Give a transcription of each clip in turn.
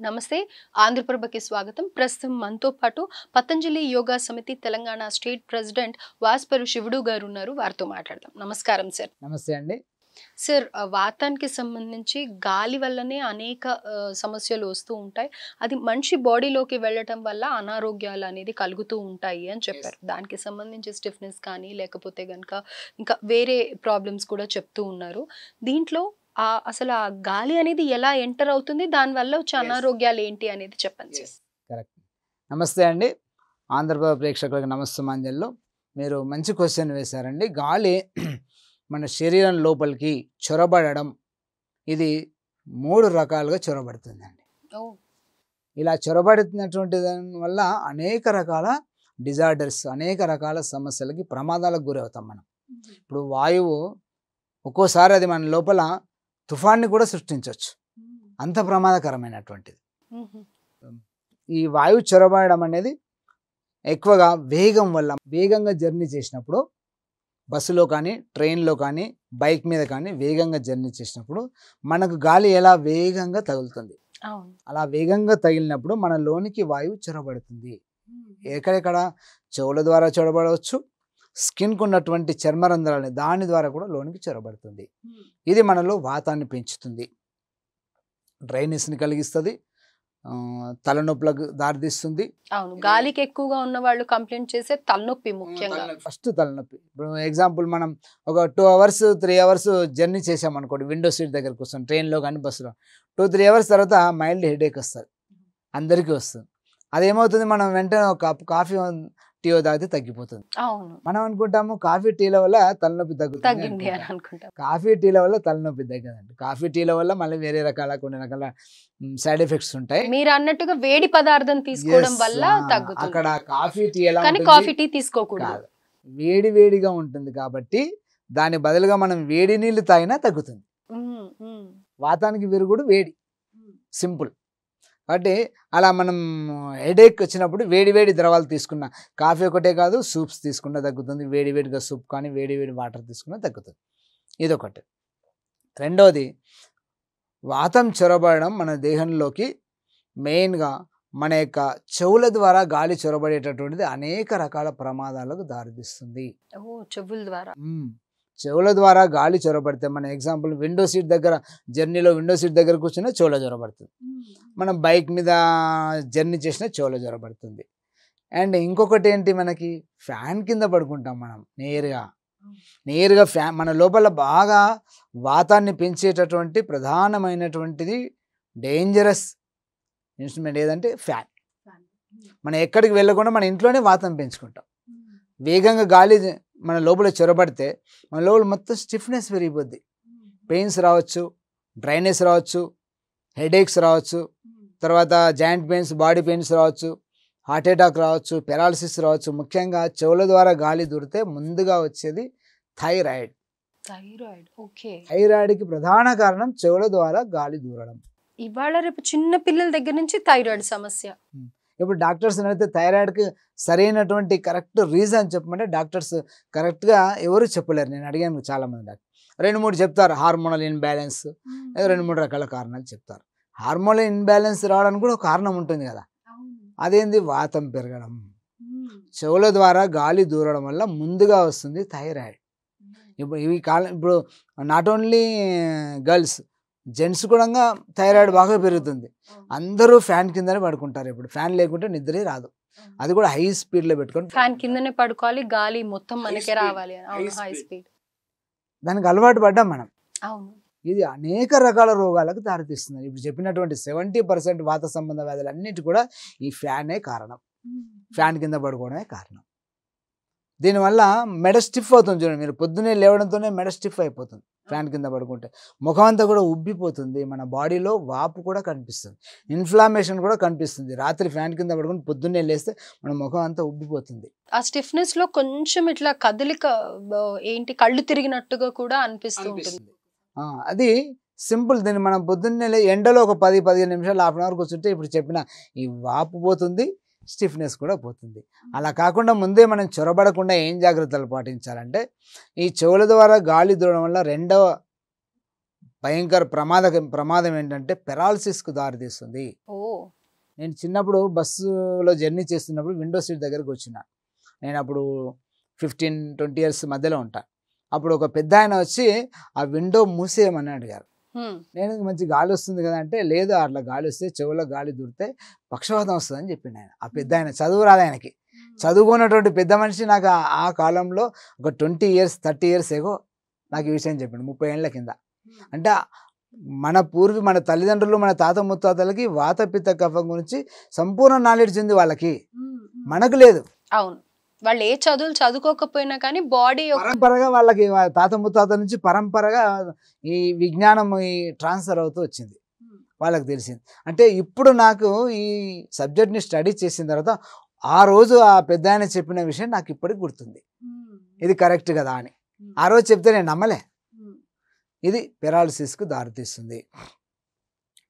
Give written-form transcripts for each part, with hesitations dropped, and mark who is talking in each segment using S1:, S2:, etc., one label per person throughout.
S1: నమస్తే ఆంధ్రప్రభకి స్వాగతం. ప్రస్తుతం మనతో పాటు పతంజలి యోగా సమితి తెలంగాణ స్టేట్ ప్రెసిడెంట్ వాస్పరు శివుడు గారు ఉన్నారు. వారితో మాట్లాడదాం. నమస్కారం సార్.
S2: నమస్తే అండి.
S1: సార్, వాతానికి సంబంధించి గాలి వల్లనే అనేక సమస్యలు వస్తూ ఉంటాయి. అది మనిషి బాడీలోకి వెళ్ళటం వల్ల అనారోగ్యాలు అనేది కలుగుతూ ఉంటాయి అని చెప్పారు. దానికి సంబంధించి స్టిఫ్నెస్ కానీ లేకపోతే కనుక ఇంకా వేరే ప్రాబ్లమ్స్ కూడా చెప్తూ ఉన్నారు. దీంట్లో అసలు ఆ గాలి అనేది ఎలా ఎంటర్ అవుతుంది, దానివల్ల వచ్చే అనారోగ్యాలు ఏంటి అనేది చెప్పండి.
S2: కరెక్ట్. నమస్తే అండి. ఆంధ్రప్రదేశ్ ప్రేక్షకులకు నమస్తమాంజల్లో మీరు మంచి క్వశ్చన్ వేశారండి. గాలి మన శరీరం లోపలికి చొరబడడం, ఇది 3 రకాలుగా చొరబడుతుందండి. ఇలా చొరబడుతున్నటువంటి దాని వల్ల అనేక రకాల డిజార్డర్స్, అనేక రకాల సమస్యలకి, ప్రమాదాలకు గురవుతాం మనం. ఇప్పుడు వాయువు ఒక్కోసారి అది మన లోపల తుఫాన్ని కూడా సృష్టించవచ్చు, అంత ప్రమాదకరమైనటువంటిది. ఈ వాయువు చొరబడడం అనేది ఎక్కువగా వేగం వల్ల, వేగంగా జర్నీ చేసినప్పుడు, బస్సులో కానీ ట్రైన్లో కానీ బైక్ మీద కానీ వేగంగా జర్నీ చేసినప్పుడు మనకు గాలి ఎలా వేగంగా తగులుతుంది. అలా వేగంగా తగిలినప్పుడు మన లోనికి వాయువు చొరబడుతుంది. ఎక్కడెక్కడ చెవుల ద్వారా చొరబడవచ్చు, స్కిన్కు ఉన్నటువంటి చర్మరంధ్రాలని దాని ద్వారా కూడా లోనికి చొరబడుతుంది. ఇది మనలో వాతాన్ని పెంచుతుంది, డ్రైనెస్ని కలిగిస్తుంది, తలనొప్పులకు దారితీస్తుంది.
S1: అవును, గాలికి ఎక్కువగా ఉన్న వాళ్ళు కంప్లైంట్ చేసే తలనొప్పి, ముఖ్యంగా
S2: ఫస్ట్ తలనొప్పి. ఇప్పుడు ఎగ్జాంపుల్ మనం ఒక 2 hours 3 hours జర్నీ చేసామనుకోండి, విండో సీట్ దగ్గర కూర్చొని ట్రైన్లో కానీ బస్సులో 2-3 hours తర్వాత మైల్డ్ హెడేక్ వస్తుంది, అందరికీ వస్తుంది. అదేమవుతుంది, మనం వెంటనే ఒక కప్ కాఫీ టీయో తాగితే తగ్గిపోతుంది. మనం అనుకుంటాము కాఫీ టీల వల్ల తలనొప్పి తగ్గుతుంది. కాఫీ టీల వల్ల తలనొప్పి తగ్గదండి. కాఫీ టీల వల్ల మళ్ళీ వేరే రకాల కొన్ని రకాల సైడ్ ఎఫెక్ట్స్ ఉంటాయి.
S1: మీరు అన్నట్టుగా వేడి పదార్థం తీసుకోవడం వల్ల తగ్గుతుంది.
S2: అక్కడ కాఫీ టీ ఎలా,
S1: కాఫీ టీ తీసుకోకూడదు,
S2: వేడి వేడిగా ఉంటుంది కాబట్టి దాని బదులుగా మనం వేడి నీళ్లు తాగినా తగ్గుతుంది. వాతానికి విరుగుడు వేడి, సింపుల్. కాబట్టి అలా మనం హెడేక్ వచ్చినప్పుడు వేడి వేడి ద్రవాలు తీసుకున్న, కాఫీ ఒకటే కాదు, సూప్స్ తీసుకున్నా తగ్గుతుంది. వేడి వేడిగా సూప్ కానీ వేడి వేడి వాటర్ తీసుకున్నా తగ్గుతుంది. ఇదొకటి. రెండవది, వాతం చొరబడడం మన దేహంలోకి మెయిన్గా మన యొక్క చెవుల ద్వారా గాలి చొరబడేటటువంటిది అనేక రకాల ప్రమాదాలకు దారితీస్తుంది. చెవుల ద్వారా గాలి చొరబడితే, మన ఎగ్జాంపుల్ విండో సీట్ దగ్గర, జర్నీలో విండో సీట్ దగ్గర కూర్చున్నా చెవులో చొరబడుతుంది. మనం బైక్ మీద జర్నీ చేసినా చెవులో చొరబడుతుంది. అండ్ ఇంకొకటి ఏంటి, మనకి ఫ్యాన్ కింద పడుకుంటాం మనం నేరుగా ఫ్యాన్, మన లోపల బాగా వాతాన్ని పెంచేటటువంటి ప్రధానమైనటువంటిది డేంజరస్ ఇన్స్ట్రుమెంట్ ఏదంటే ఫ్యాన్. మనం ఎక్కడికి వెళ్ళకుండా మన ఇంట్లోనే వాతం పెంచుకుంటాం. వేగంగా గాలి మన లోపల చొరబడితే మన లోపల మొత్తం స్టిఫ్నెస్ పెరిగిపోద్ది. పెయిన్స్ రావచ్చు, డ్రైనెస్ రావచ్చు, హెడేక్స్ రావచ్చు, తర్వాత జాయింట్ పెయిన్స్, బాడీ పెయిన్స్ రావచ్చు, హార్ట్ అటాక్ రావచ్చు, పెరాలసిస్ రావచ్చు. ముఖ్యంగా చెవుల ద్వారా గాలి దూరితే ముందుగా వచ్చేది థైరాయిడ్. థైరాయిడ్కి ప్రధాన కారణం చెవుల ద్వారా గాలి దూరడం.
S1: ఇవాళ రేపు చిన్న పిల్లల దగ్గర నుంచి థైరాయిడ్ సమస్య.
S2: ఇప్పుడు డాక్టర్స్ అయితే థైరాయిడ్కి సరైనటువంటి కరెక్ట్ రీజన్ చెప్పమంటే డాక్టర్స్ కరెక్ట్గా ఎవరు చెప్పలేరు. నేను అడిగాను చాలామంది డాక్టర్, 2-3 చెప్తారు. హార్మోనల్ ఇన్బ్యాలెన్స్, 2-3 రకాల కారణాలు చెప్తారు. హార్మోనల్ ఇన్బ్యాలెన్స్ రావడానికి కూడా ఒక కారణం ఉంటుంది కదా, అదేంది, వాతం పెరగడం. చెవుల ద్వారా గాలి దూరడం వల్ల ముందుగా వస్తుంది థైరాయిడ్. ఇప్పుడు నాట్ ఓన్లీ గర్ల్స్, జెంట్స్ కూడా థైరాయిడ్ బాగా పెరుగుతుంది. అందరూ ఫ్యాన్ కిందనే పడుకుంటారు. ఇప్పుడు ఫ్యాన్ లేకుంటే నిద్రే రాదు. అది కూడా హై స్పీడ్లో పెట్టుకొని
S1: ఫ్యాన్ కిందనే పడుకోవాలి, గాలి మొత్తం మనకే రావాలి, హై స్పీడ్.
S2: దానికి అలవాటు పడ్డాం మనం.
S1: అవును,
S2: ఇది అనేక రకాల రోగాలకు దారితీస్తుంది. ఇప్పుడు చెప్పినటువంటి 70% వాత సంబంధ వ్యాధులు అన్నిటి కూడా ఈ ఫ్యానే కారణం, ఫ్యాన్ కింద పడుకోవడమే కారణం. దీనివల్ల మెడ స్టిఫ్ అవుతుంది. చూడండి, మీరు పొద్దున్నే లేవడంతోనే మెడ స్టిఫ్ అయిపోతుంది ఫ్యాన్ కింద పడుకుంటే. ముఖం అంతా కూడా ఉబ్బిపోతుంది, మన బాడీలో వాపు కూడా కనిపిస్తుంది, ఇన్ఫ్లామేషన్ కూడా కనిపిస్తుంది. రాత్రి ఫ్యాన్ కింద పడుకుని పొద్దున్నే లేస్తే మన ముఖం అంతా ఉబ్బిపోతుంది.
S1: ఆ స్టిఫ్నెస్ లో కొంచెం ఇట్లా కదలిక ఏంటి, కళ్ళు తిరిగినట్టుగా కూడా అనిపిస్తూ ఉంటుంది.
S2: అది సింపుల్. దీన్ని మనం పొద్దున్నే ఎండలో ఒక 10-15 నిమిషాలు, హాఫ్ అన్ అవర్ కూర్చుంటే ఇప్పుడు చెప్పిన ఈ వాపు పోతుంది, స్టిఫ్నెస్ కూడా పోతుంది. అలా కాకుండా ముందే మనం చొరబడకుండా ఏం జాగ్రత్తలు పాటించాలంటే, ఈ చెవుల ద్వారా గాలి దూరడం వల్ల రెండవ భయంకర ప్రమాదం ఏంటంటే పెరాలసిస్కు దారితీస్తుంది.
S1: ఓ
S2: నేను చిన్నప్పుడు బస్సులో జర్నీ చేస్తున్నప్పుడు విండో సీట్ దగ్గరకు వచ్చిన. నేను అప్పుడు 15-20 ఇయర్స్ మధ్యలో ఉంటా. అప్పుడు ఒక పెద్ద ఆయన వచ్చి ఆ విండో మూసేయమని అడిగారు. నేను మంచి గాలి వస్తుంది కదా అంటే, లేదు అట్లా గాలి వస్తే చెవులో గాలి దూరితే పక్షవాతం వస్తుంది అని చెప్పిండు ఆయన. ఆ పెద్ద ఆయన చదువు రాదు ఆయనకి, చదువుకున్నటువంటి పెద్ద మనిషి. నాకు ఆ కాలంలో ఒక 20 ఇయర్స్ 30 ఇయర్స్ ఏగో నాకు ఈ విషయం చెప్పిండు, 30 ఏళ్ల కింద. అంటే మన తల్లిదండ్రులు మన తాత ముత్తాతలకి వాత పిత్త కఫం గురించి సంపూర్ణ నాలెడ్జ్ ఉంది వాళ్ళకి, మనకు లేదు.
S1: అవును, వాళ్ళు ఏ చదువులు చదువుకోకపోయినా కానీ బాడీ
S2: పరంపరగా వాళ్ళకి తాత ముత్తాత నుంచి పరంపరగా ఈ విజ్ఞానం ఈ ట్రాన్స్ఫర్ అవుతూ వచ్చింది, వాళ్ళకి తెలిసింది. అంటే ఇప్పుడు నాకు ఈ సబ్జెక్ట్ని స్టడీ చేసిన తర్వాత ఆ రోజు ఆ పెద్ద ఆయన చెప్పిన విషయం నాకు ఇప్పటికి గుర్తుంది, ఇది కరెక్ట్ కదా అని. ఆ రోజు చెప్తే నేను నమ్మలే. ఇది పెరాలసిస్కు దారితీస్తుంది.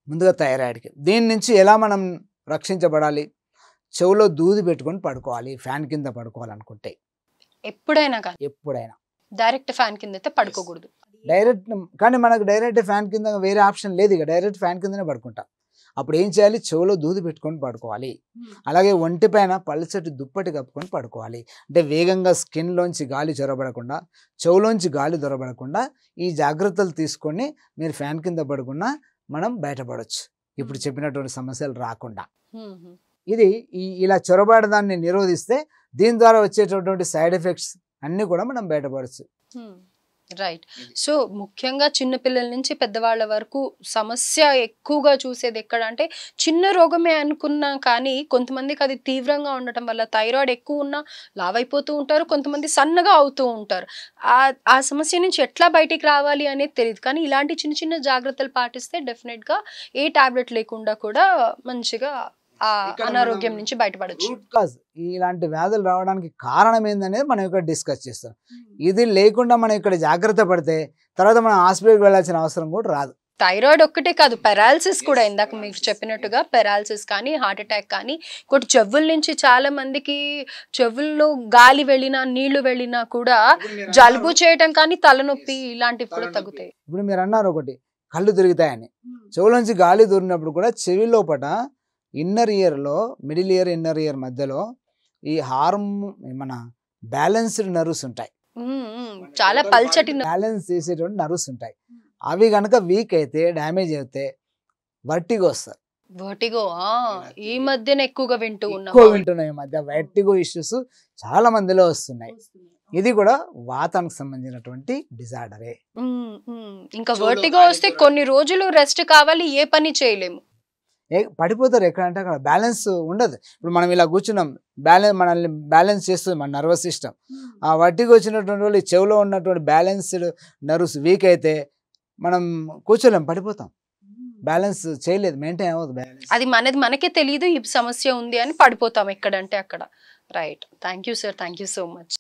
S2: ముందుగా థైరాయిడ్కి. దీని నుంచి ఎలా మనం రక్షించబడాలి? చెవులో దూది పెట్టుకొని పడుకోవాలి, ఫ్యాన్ కింద పడుకోవాలనుకుంటే.
S1: ఎప్పుడైనా కానీ
S2: ఎప్పుడైనా
S1: డైరెక్ట్ ఫ్యాన్ కింద అయితే పడుకోకూడదు.
S2: డైరెక్ట్ కానీ మనకు డైరెక్ట్ ఫ్యాన్ కింద వేరే ఆప్షన్ లేదు, ఇక డైరెక్ట్ ఫ్యాన్ కిందనే పడుకుంటాం. అప్పుడు ఏం చేయాలి? చెవులో దూది పెట్టుకొని పడుకోవాలి. అలాగే ఒంటి పైన పల్చటి దుప్పటి కప్పుకొని పడుకోవాలి. అంటే వేగంగా స్కిన్లోంచి గాలి చొరబడకుండా, చెవులోంచి గాలి దొరబడకుండా ఈ జాగ్రత్తలు తీసుకొని మీరు ఫ్యాన్ కింద పడుకున్నా మనం బయటపడవచ్చు, ఇప్పుడు చెప్పినటువంటి సమస్యలు రాకుండా. ఇది ఇలా చొరబడడాన్ని నిరోధిస్తే దీని ద్వారా వచ్చేటటువంటి సైడ్ ఎఫెక్ట్స్ అన్నీ కూడా మనం బయటపడవచ్చు.
S1: రైట్. సో ముఖ్యంగా చిన్నపిల్లల నుంచి పెద్దవాళ్ళ వరకు సమస్య ఎక్కువగా చూసేది ఎక్కడ అంటే, చిన్న రోగమే అనుకున్నా కానీ కొంతమందికి అది తీవ్రంగా ఉండటం వల్ల థైరాయిడ్ ఎక్కువ ఉన్నా లావైపోతూ ఉంటారు, కొంతమంది సన్నగా అవుతూ ఉంటారు. ఆ సమస్య నుంచి ఎట్లా బయటికి రావాలి అనేది తెలియదు. కానీ ఇలాంటి చిన్న చిన్న జాగ్రత్తలు పాటిస్తే డెఫినెట్గా ఏ టాబ్లెట్ లేకుండా కూడా మంచిగా ఆ అనారోగ్యం నుంచి బయటపడచ్చు.
S2: ఇలాంటి వ్యాధులు రావడానికి కారణం ఏందనేది మనం ఇక్కడ డిస్కస్ చేస్తాం. ఇది లేకుండా మనం ఇక్కడ జాగ్రత్త పడితే తర్వాత మనం హాస్పిటల్కి వెళ్ళాల్సిన అవసరం కూడా రాదు.
S1: థైరాయిడ్ ఒక్కటే కాదు, పెరాలసిస్ కూడా, ఇందాక మీకు చెప్పినట్టుగా పెరాలసిస్ కానీ, హార్ట్ అటాక్ కానీ, ఇంకోటి చెవుల నుంచి చాలా మందికి చెవుల్లో గాలి వెళ్ళినా నీళ్లు వెళ్ళినా కూడా జలుబు చేయటం కానీ, తలనొప్పి ఇలాంటివి కూడా తగ్గుతాయి.
S2: ఇప్పుడు మీరు అన్నారు ఒకటి, కళ్ళు తిరుగుతాయని. చెవులోంచి గాలి దూరినప్పుడు కూడా చెవి లోపట ఇన్నర్ ఇయర్లో, మిడిల్ ఇయర్ ఇన్నర్ ఇయర్ మధ్యలో ఈ మన బ్యాలెన్స్డ్ నర్వ్స్ ఉంటాయి,
S1: చాలా పల్చటి
S2: బ్యాలెన్స్ చేసేటువంటి నర్వ్స్ ఉంటాయి. అవి కనుక వీక్ అయితే, డ్యామేజ్ అయితే వర్టిగో వస్తారు.
S1: వర్టిగో ఈ మధ్యన ఎక్కువగా
S2: వింటున్నాయి. ఈ మధ్య వర్టిగో ఇష్యూస్ చాలా మందిలో వస్తున్నాయి. ఇది కూడా వాతానికి సంబంధించినటువంటి డిజార్డరే.
S1: ఇంకా వర్టిగో వస్తే కొన్ని రోజులు రెస్ట్ కావాలి, ఏ పని చేయలేము,
S2: పడిపోతారు. ఎక్కడంటే అక్కడ బ్యాలెన్స్ ఉండదు. ఇప్పుడు మనం ఇలా కూర్చున్నాం, మనల్ని బ్యాలెన్స్ చేస్తుంది మన నర్వస్ సిస్టమ్. ఆ వర్టిగో వచ్చినటువంటి వాళ్ళు చెవులో ఉన్నటువంటి బ్యాలెన్స్డ్ నర్వ్స్ వీక్ అయితే మనం కూర్చోలేం, పడిపోతాం, బ్యాలెన్స్ చేయలేదు, మెయింటైన్ అవ్వదు బ్యాలెన్స్.
S1: అది మనకే తెలియదు ఈ సమస్య ఉంది అని పడిపోతాం ఎక్కడంటే అక్కడ. Right. Thank you sir, thank you so much.